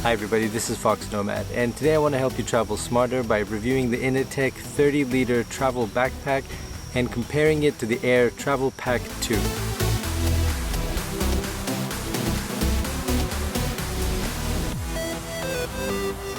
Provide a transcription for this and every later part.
Hi everybody, this is foXnoMad, and today I want to help you travel smarter by reviewing the Inateck 30-liter travel backpack and comparing it to the Air Travel Pack 2.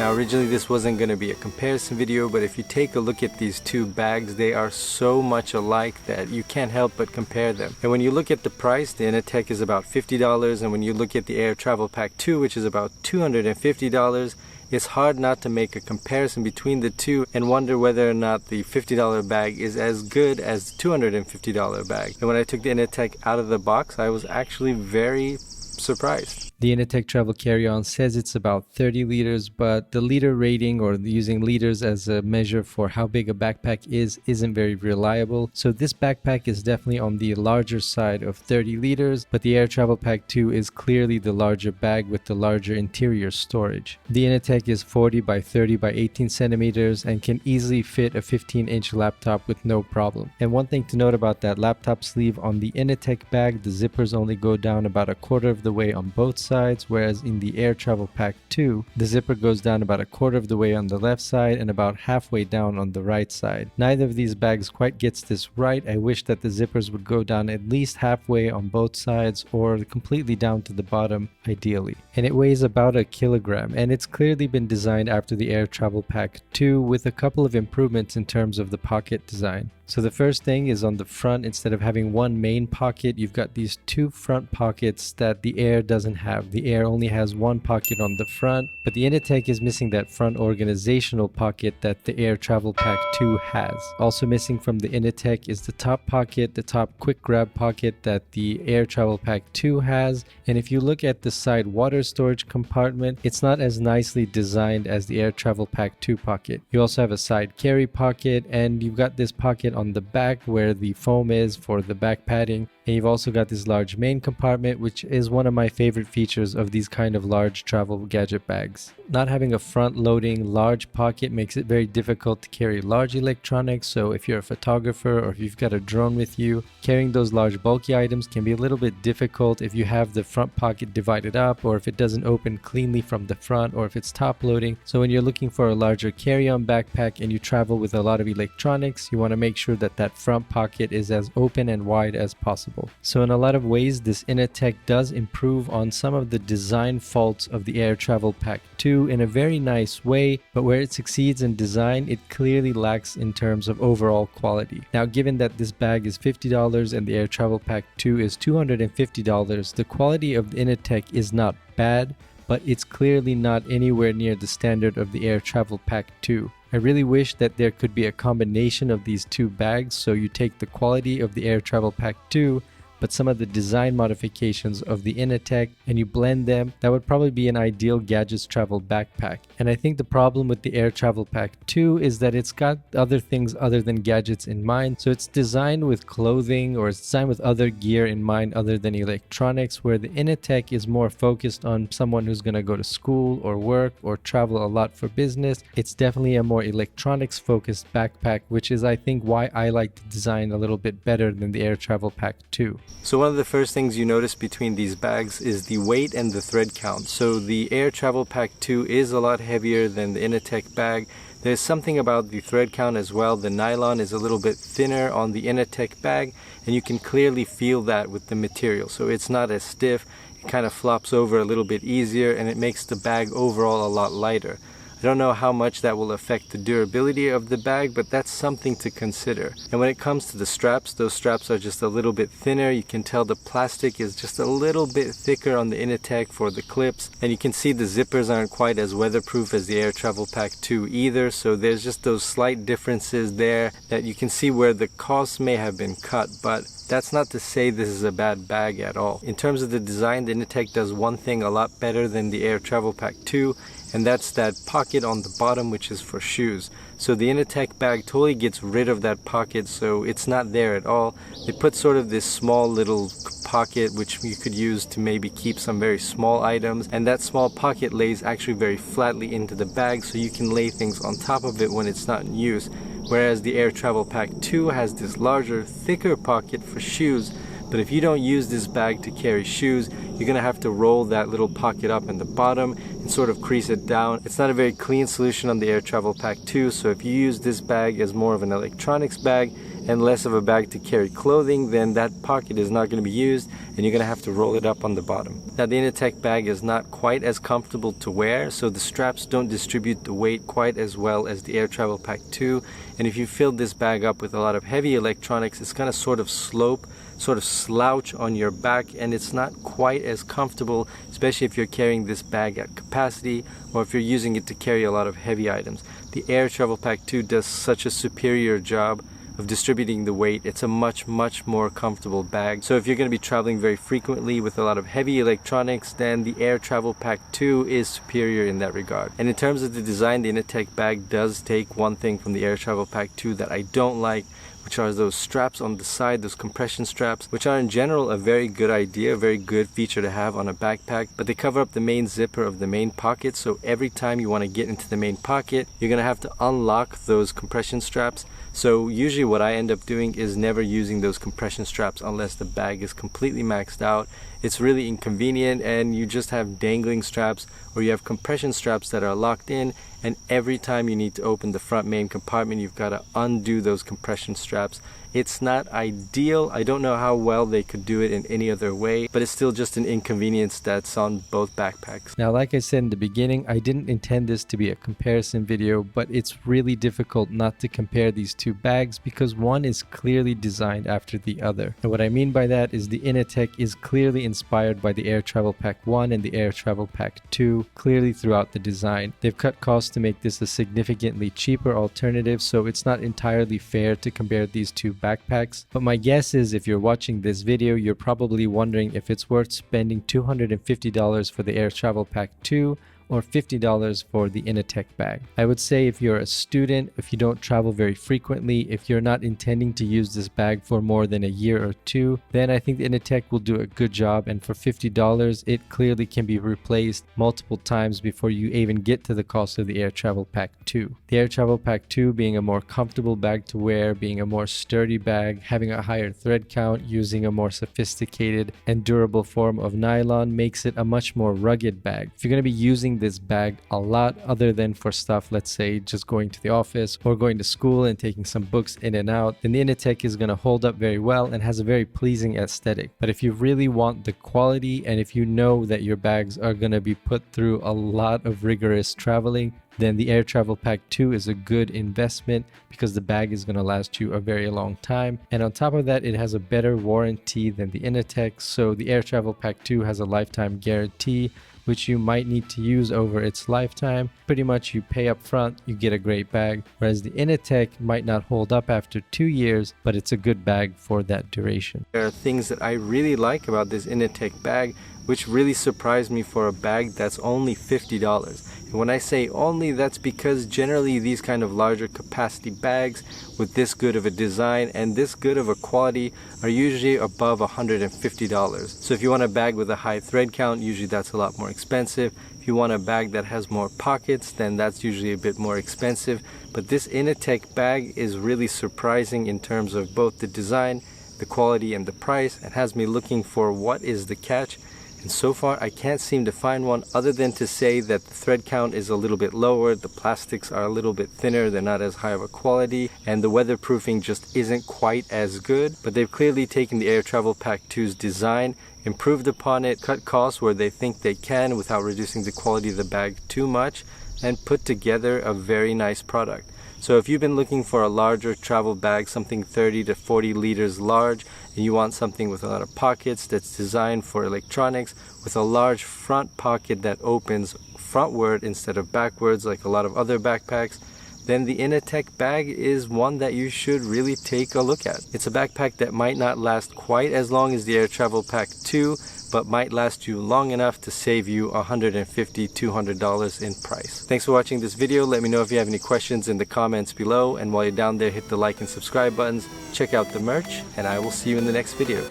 Now originally this wasn't going to be a comparison video, but if you take a look at these two bags, they are so much alike that you can't help but compare them. And when you look at the price, the Inateck is about $50, and when you look at the Air Travel Pack 2, which is about $250, it's hard not to make a comparison between the two and wonder whether or not the $50 bag is as good as the $250 bag. And when I took the Inateck out of the box, I was actually very surprised. The Inateck travel carry-on says it's about 30 liters, but the liter rating, or using liters as a measure for how big a backpack isn't very reliable. So this backpack is definitely on the larger side of 30 liters, but the Air Travel Pack 2 is clearly the larger bag with the larger interior storage. The Inateck is 40 by 30 by 18 centimeters and can easily fit a 15-inch laptop with no problem. And one thing to note about that laptop sleeve on the Inateck bag, the zippers only go down about a quarter of the way on both sides, whereas in the Air Travel Pack 2, the zipper goes down about a quarter of the way on the left side and about halfway down on the right side. Neither of these bags quite gets this right. I wish that the zippers would go down at least halfway on both sides or completely down to the bottom, ideally. And it weighs about a kilogram, and it's clearly been designed after the Air Travel Pack 2 with a couple of improvements in terms of the pocket design. So the first thing is on the front, instead of having one main pocket, you've got these two front pockets that the Air doesn't have. The Air only has one pocket on the front, but the Inateck is missing that front organizational pocket that the Air Travel Pack 2 has. Also missing from the Inateck is the top pocket, the top quick grab pocket that the Air Travel Pack 2 has. And if you look at the side water storage compartment, it's not as nicely designed as the Air Travel Pack 2 pocket. You also have a side carry pocket, and you've got this pocket on the back where the foam is for the back padding. And you've also got this large main compartment, which is one of my favorite features of these kind of large travel gadget bags. Not having a front loading large pocket makes it very difficult to carry large electronics, so if you're a photographer or if you've got a drone with you, carrying those large bulky items can be a little bit difficult if you have the front pocket divided up, or if it doesn't open cleanly from the front, or if it's top loading. So when you're looking for a larger carry-on backpack and you travel with a lot of electronics, you want to make sure that that front pocket is as open and wide as possible. So in a lot of ways, this Inateck does improve on some of the design faults of the Air Travel Pack 2 in a very nice way, but where it succeeds in design, it clearly lacks in terms of overall quality. Now, given that this bag is $50 and the Air Travel Pack 2 is $250, the quality of the Inateck is not bad, but it's clearly not anywhere near the standard of the Air Travel Pack 2. I really wish that there could be a combination of these two bags, so you take the quality of the Air Travel Pack 2 but some of the design modifications of the Inateck and you blend them. That would probably be an ideal gadgets travel backpack. And I think the problem with the Air Travel Pack 2 is that it's got other things other than gadgets in mind. So it's designed with clothing, or it's designed with other gear in mind other than electronics, where the Inateck is more focused on someone who's going to go to school or work or travel a lot for business. It's definitely a more electronics focused backpack, which is I think why I like the design a little bit better than the Air Travel Pack 2. So one of the first things you notice between these bags is the weight and the thread count. So the Air Travel Pack 2 is a lot heavier than the Inateck bag. There's something about the thread count as well. The nylon is a little bit thinner on the Inateck bag, and you can clearly feel that with the material. So it's not as stiff, it kind of flops over a little bit easier, and it makes the bag overall a lot lighter. I don't know how much that will affect the durability of the bag, but that's something to consider. And when it comes to the straps, those straps are just a little bit thinner. You can tell the plastic is just a little bit thicker on the Inateck for the clips. And you can see the zippers aren't quite as weatherproof as the Air Travel Pack 2 either. So there's just those slight differences there that you can see where the costs may have been cut, but that's not to say this is a bad bag at all. In terms of the design, the Inateck does one thing a lot better than the Air Travel Pack 2, and that's that pocket on the bottom, which is for shoes. So the Inateck bag totally gets rid of that pocket, so it's not there at all. They put sort of this small little pocket which you could use to maybe keep some very small items, and that small pocket lays actually very flatly into the bag, so you can lay things on top of it when it's not in use. Whereas the Air Travel Pack 2 has this larger, thicker pocket for shoes, But if you don't use this bag to carry shoes, you're gonna have to roll that little pocket up in the bottom and sort of crease it down. It's not a very clean solution on the Air Travel Pack 2, so if you use this bag as more of an electronics bag and less of a bag to carry clothing, then that pocket is not going to be used and you're going to have to roll it up on the bottom. Now the Inateck bag is not quite as comfortable to wear, so the straps don't distribute the weight quite as well as the Air Travel Pack 2, and if you fill this bag up with a lot of heavy electronics, it's going to sort of slope, sort of slouch on your back, and it's not quite as comfortable, especially if you're carrying this bag at capacity or if you're using it to carry a lot of heavy items. The Air Travel Pack 2 does such a superior job of distributing the weight. It's a much more comfortable bag. So if you're going to be traveling very frequently with a lot of heavy electronics, then the Air Travel Pack 2 is superior in that regard. And in terms of the design, the Inateck bag does take one thing from the Air Travel Pack 2 that I don't like, which are those straps on the side, those compression straps, which are in general a very good idea, a very good feature to have on a backpack, but they cover up the main zipper of the main pocket, so every time you want to get into the main pocket, you're going to have to unlock those compression straps. So usually what I end up doing is never using those compression straps unless the bag is completely maxed out. It's really inconvenient, and you just have dangling straps or you have compression straps that are locked in, and every time you need to open the front main compartment, you've got to undo those compression straps. It's not ideal. I don't know how well they could do it in any other way, but it's still just an inconvenience that's on both backpacks. Now, like I said in the beginning, I didn't intend this to be a comparison video, but it's really difficult not to compare these two bags because one is clearly designed after the other. And what I mean by that is the Inateck is clearly inspired by the Air Travel Pack 1 and the Air Travel Pack 2, clearly throughout the design. They've cut costs to make this a significantly cheaper alternative, so it's not entirely fair to compare these two backpacks. But my guess is if you're watching this video, you're probably wondering if it's worth spending $250 for the Air Travel Pack 2 or $50 for the Inateck bag. I would say if you're a student, if you don't travel very frequently, if you're not intending to use this bag for more than a year or two, then I think the Inateck will do a good job, and for $50 it clearly can be replaced multiple times before you even get to the cost of the Air Travel Pack 2. The Air Travel Pack 2 being a more comfortable bag to wear, being a more sturdy bag, having a higher thread count, using a more sophisticated and durable form of nylon makes it a much more rugged bag. If you're going to be using this bag a lot other than for stuff, let's say just going to the office or going to school and taking some books in and out, then the Inateck is going to hold up very well and has a very pleasing aesthetic. But if you really want the quality, and if you know that your bags are going to be put through a lot of rigorous traveling, then the Air Travel Pack 2 is a good investment because the bag is going to last you a very long time. And on top of that, it has a better warranty than the Inateck. So the Air Travel Pack 2 has a lifetime guarantee, which you might need to use over its lifetime. Pretty much you pay up front, you get a great bag, whereas the Inateck might not hold up after 2 years, but it's a good bag for that duration. There are things that I really like about this Inateck bag, which really surprised me for a bag that's only $50. And when I say only, that's because generally these kind of larger capacity bags with this good of a design and this good of a quality are usually above $150. So if you want a bag with a high thread count, usually that's a lot more expensive. If you want a bag that has more pockets, then that's usually a bit more expensive. But this Inateck bag is really surprising in terms of both the design, the quality, and the price. It has me looking for what is the catch. And so far I can't seem to find one, other than to say that the thread count is a little bit lower, the plastics are a little bit thinner, they're not as high of a quality, and the weatherproofing just isn't quite as good. But they've clearly taken the Air Travel Pack 2's design, improved upon it, cut costs where they think they can without reducing the quality of the bag too much, and put together a very nice product. So if you've been looking for a larger travel bag, something 30 to 40 liters large, and you want something with a lot of pockets that's designed for electronics, with a large front pocket that opens frontward instead of backwards like a lot of other backpacks, then the Inateck bag is one that you should really take a look at. It's a backpack that might not last quite as long as the Air Travel Pack 2, but might last you long enough to save you $150, $200 in price. Thanks for watching this video. Let me know if you have any questions in the comments below, and while you're down there, hit the like and subscribe buttons, check out the merch, and I will see you in the next video.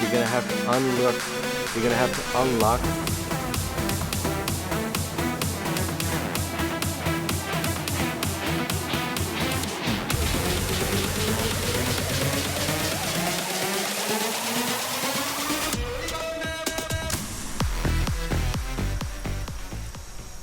You're gonna have to unlock